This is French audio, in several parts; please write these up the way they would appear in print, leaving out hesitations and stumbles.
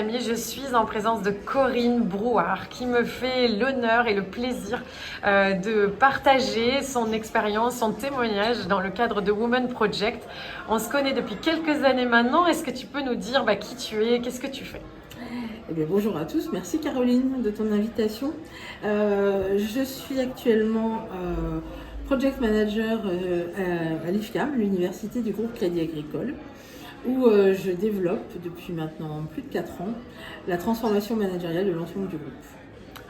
amis, je suis en présence de Corinne Brouard qui me fait l'honneur et le plaisir de partager son expérience, son témoignage dans le cadre de Women Project. On se connaît depuis quelques années maintenant. Est-ce que tu peux nous dire qui tu es, qu'est-ce que tu fais? Eh bien, bonjour à tous, merci Caroline de ton invitation. Je suis actuellement Project Manager à l'IFCAM, l'Université du groupe Crédit Agricole, où je développe depuis maintenant plus de 4 ans la transformation managériale de l'ensemble du groupe.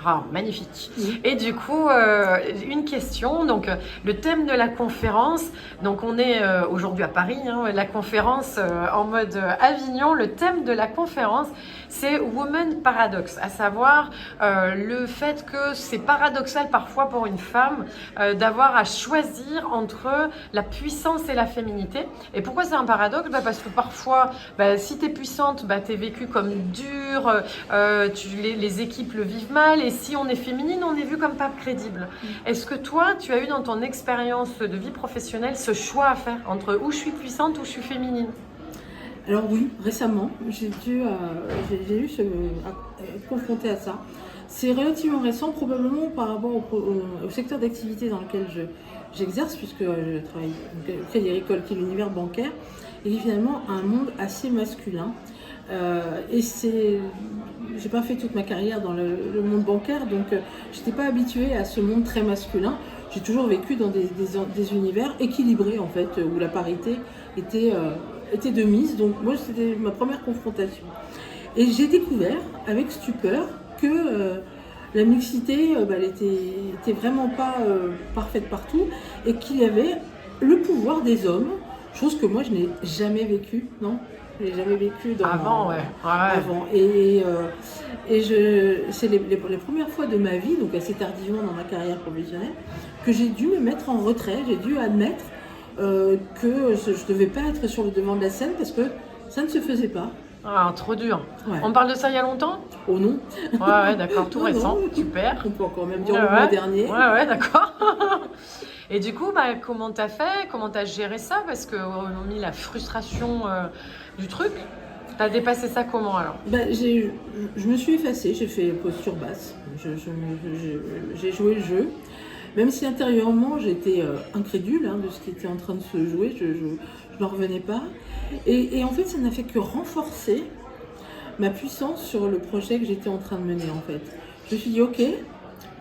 Ah, magnifique. Oui. Et du coup, une question. Donc, le thème de la conférence. Donc, on est aujourd'hui à Paris, la conférence en mode Avignon. Le thème de la conférence, c'est Woman Paradox, à savoir le fait que c'est paradoxal parfois pour une femme d'avoir à choisir entre la puissance et la féminité. Et pourquoi c'est un paradoxe? Parce que parfois, si tu es puissante, tu es vécue comme dure, les équipes le vivent mal. Et si on est féminine, on est vu comme pas crédible. Est-ce que toi, tu as eu dans ton expérience de vie professionnelle ce choix à faire entre où je suis puissante ou je suis féminine? Alors oui, récemment, j'ai eu être confrontée à ça. C'est relativement récent, probablement par rapport au secteur d'activité dans lequel j'exerce, puisque je travaille au Crédit Agricole, qui est l'univers bancaire, et qui est finalement un monde assez masculin. J'ai pas fait toute ma carrière dans le monde bancaire, donc j'étais pas habituée à ce monde très masculin. J'ai toujours vécu dans des univers équilibrés en fait, où la parité était de mise. Donc moi c'était ma première confrontation. Et j'ai découvert avec stupeur que la mixité, elle était vraiment pas parfaite partout, et qu'il y avait le pouvoir des hommes, chose que moi je n'ai jamais vécue, non? Je n'ai jamais vécu Avant, ouais. avant. C'est les premières fois de ma vie, donc assez tardivement dans ma carrière professionnelle, que j'ai dû me mettre en retrait. J'ai dû admettre que je ne devais pas être sur le devant de la scène parce que ça ne se faisait pas. Ah, trop dur. Ouais. On parle de ça il y a longtemps? Oh non. Ouais, d'accord, tout Non, récent, non. super. On peut encore même dire le mois dernier. Ouais, d'accord. Et du coup, comment t'as fait? Comment t'as géré ça? Parce qu'on a mis la frustration du truc. T'as dépassé ça comment alors? Je me suis effacée, j'ai fait posture basse. J'ai joué le jeu. Même si intérieurement j'étais incrédule de ce qui était en train de se jouer, je n'en revenais pas. Et en fait, ça n'a fait que renforcer ma puissance sur le projet que j'étais en train de mener en fait. Je me suis dit, ok,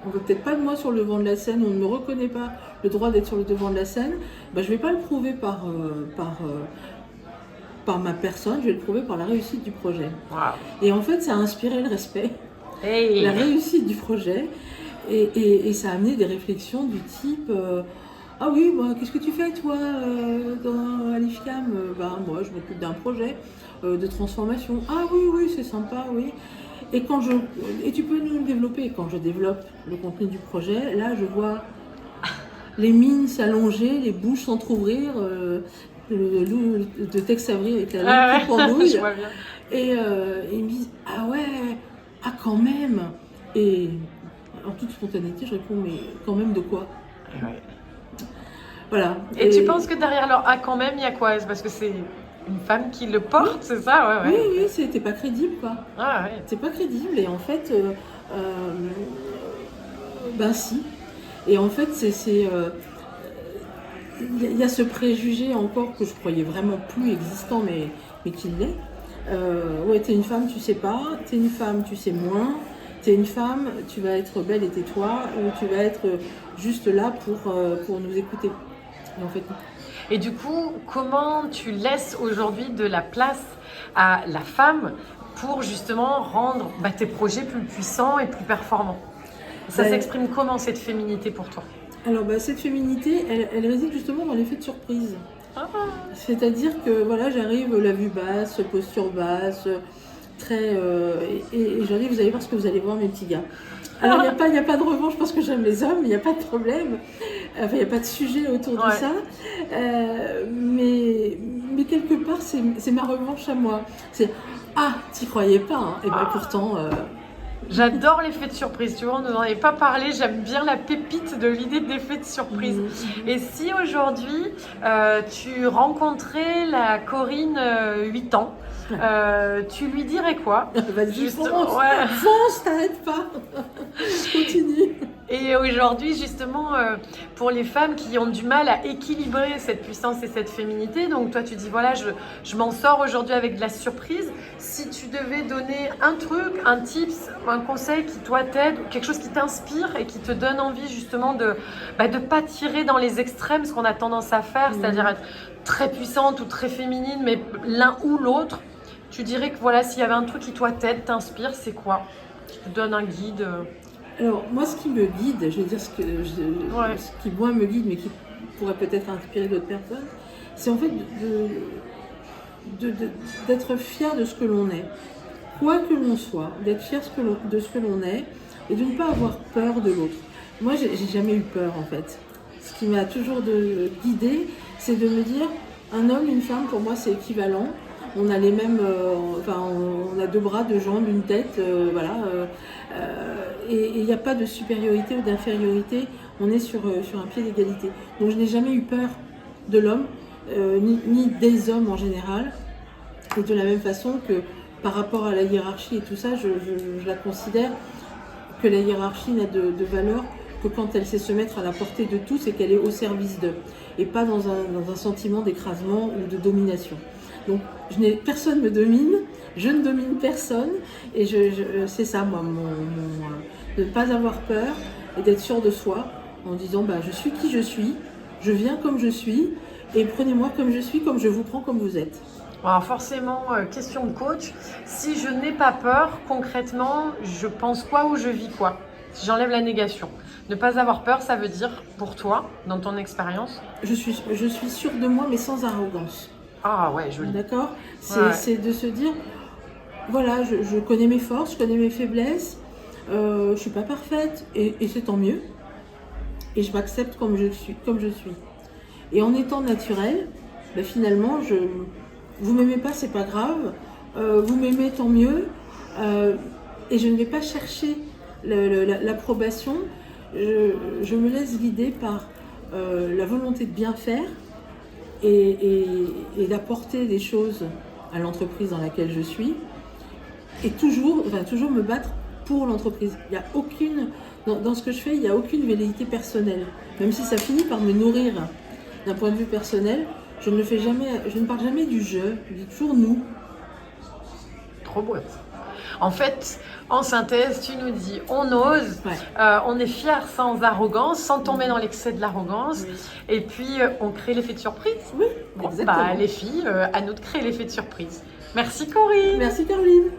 on veut peut-être pas de moi sur le devant de la scène, on ne me reconnaît pas le droit d'être sur le devant de la scène, je ne vais pas le prouver par ma personne, je vais le prouver par la réussite du projet. Wow. Et en fait, ça a inspiré le respect, hey. La réussite du projet, et ça a amené des réflexions du type ah oui, qu'est-ce que tu fais toi à l'IFCAM? Moi, je m'occupe d'un projet de transformation. Ah oui, c'est sympa, oui. Et tu peux nous le développer. Et quand je développe le contenu du projet, là, je vois les mines s'allonger, les bouches s'entrouvrir, le texte s'avril avec la langue qui pendouille. Et ils me disent, ah ouais, ah quand même. Et en toute spontanéité, je réponds, mais quand même de quoi? Ouais. Voilà. Et tu penses que derrière leur ah quand même, il y a quoi? C'est parce que c'est une femme qui le porte, c'est ça? Ouais. Oui, c'était pas crédible, quoi. Ah ouais. C'est pas crédible, et en fait, si. Et en fait, il y a ce préjugé encore que je croyais vraiment plus existant, mais qu'il l'est. Ouais, t'es une femme, tu sais pas. T'es une femme, tu sais moins. T'es une femme, tu vas être belle et tais-toi, ou tu vas être juste là pour nous écouter. Et en fait, non. Et du coup, comment tu laisses aujourd'hui de la place à la femme pour justement rendre tes projets plus puissants et plus performants? Ça s'exprime comment cette féminité pour toi? Alors cette féminité, elle réside justement dans l'effet de surprise. Ah. C'est-à-dire que voilà, j'arrive la vue basse, posture basse, très et je leur dis, vous allez voir ce que vous allez voir mes petits gars. Alors il n'y a pas de revanche parce que j'aime les hommes, il n'y a pas de problème, enfin il n'y a pas de sujet autour de ça, mais quelque part c'est ma revanche à moi. C'est t'y croyais pas, hein. Et pourtant. J'adore l'effet de surprise, tu vois, on n'en avait pas parlé, j'aime bien la pépite de l'idée d'effet de surprise. Et si aujourd'hui tu rencontrais la Corinne 8 ans, Tu lui dirais quoi? Vas-y, Juste, fonce, ouais. fonce, t'arrêtes pas. Continue. Et aujourd'hui, justement, pour les femmes qui ont du mal à équilibrer cette puissance et cette féminité, donc toi tu dis voilà, je m'en sors aujourd'hui avec de la surprise. Si tu devais donner un truc, un tips, un conseil qui toi t'aide, quelque chose qui t'inspire et qui te donne envie justement de pas tirer dans les extrêmes, ce qu'on a tendance à faire, c'est-à-dire être très puissante ou très féminine, mais l'un ou l'autre, tu dirais que voilà, s'il y avait un truc qui toi t'aide, t'inspire, c'est quoi? Qui te donne un guide Alors, moi, ce qui me guide, je vais dire ce qui, moi, me guide, mais qui pourrait peut-être inspirer d'autres personnes, c'est en fait d'être fier de ce que l'on est. Quoi que l'on soit, d'être fier de ce que l'on est et de ne pas avoir peur de l'autre. Moi, j'ai jamais eu peur, en fait. Ce qui m'a toujours guidée, c'est de me dire, un homme, une femme, pour moi, c'est équivalent. On a les mêmes, on a 2 bras, 2 jambes, une tête, voilà. Et il n'y a pas de supériorité ou d'infériorité, on est sur un pied d'égalité. Donc je n'ai jamais eu peur de l'homme, ni des hommes en général. Et de la même façon que par rapport à la hiérarchie et tout ça, je la considère que la hiérarchie n'a de valeur que quand elle sait se mettre à la portée de tous et qu'elle est au service d'eux. Et pas dans un sentiment d'écrasement ou de domination. Donc personne ne me domine, je ne domine personne. Et c'est ça, moi, de ne pas avoir peur et d'être sûr de soi en disant je suis qui je suis, je viens comme je suis et prenez-moi comme je suis, comme je vous prends comme vous êtes. Alors forcément, question de coach, si je n'ai pas peur, concrètement, je pense quoi ou je vis quoi? Si j'enlève la négation. Ne pas avoir peur, ça veut dire, pour toi, dans ton expérience? Je suis sûre de moi, mais sans arrogance. Ah ouais, joli. D'accord ? C'est de se dire, voilà, je connais mes forces, je connais mes faiblesses, je ne suis pas parfaite, et c'est tant mieux. Et je m'accepte comme je suis. Et en étant naturelle, finalement, vous m'aimez pas, c'est pas grave, vous m'aimez, tant mieux, et je ne vais pas chercher l'approbation, je me laisse guider par la volonté de bien faire et d'apporter des choses à l'entreprise dans laquelle je suis, et toujours me battre pour l'entreprise. Il y a aucune, dans ce que je fais, il n'y a aucune velléité personnelle, même si ça finit par me nourrir d'un point de vue personnel. Je ne parle jamais du je, je dis toujours nous. Trop beau. En fait, en synthèse, tu nous dis, on ose, on est fier sans arrogance, sans tomber dans l'excès de l'arrogance, et puis on crée l'effet de surprise. Oui, exactement. Les filles, à nous de créer l'effet de surprise. Merci Corinne. Merci Caroline.